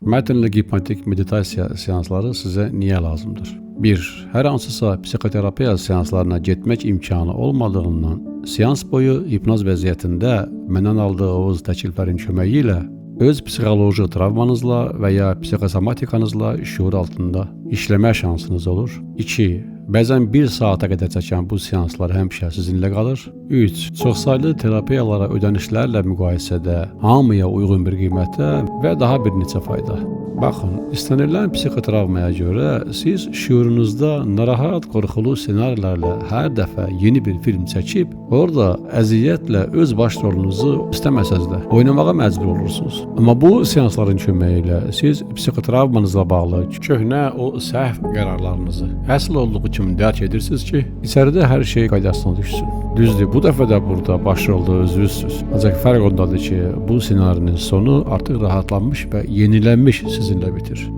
Mətnlə hipnotik meditasiya seansları sizə niyə lazımdır? 1. Hər hansısa psixoterapiya seanslarına getmək imkanı olmadığından, seans boyu hipnoz vəziyyətində məndən aldığınız təkliflərin köməyi ilə öz psixoloji travmanızla və ya psixosomatikanızla şuur altında işləmə şansınız olur. 2. Bəzən 1 saata qədər çəkən bu seanslar həmişə sizinlə qalır. 3. Çoxsaylı terapiyalara ödənişlərlə müqayisədə hamıya uyğun bir qiymətə və daha bir neçə fayda. Baxın, istənilən psixotravmaya görə siz şuurunuzda narahat, qorxulu ssenarilərlə hər dəfə yeni bir film çəkib, orada əziyyətlə öz baş rolunuzu istəməsəz də oynamağa məcbur olursunuz. Amma bu seansların köməyi ilə siz psixotravmanızla bağlı köhnə o səhv qərarlarınızı əsl olduğu kimi dərk edirsiniz ki, içəridə hər şey qaydasına düşsün. Düzdür, bu dəfə də burada baş rolda özünüzsüz. Ancaq fərq ondadır ki, bu ssenarinin sonu artıq rahatlanmış və yenilənmiş sizinlə bitir.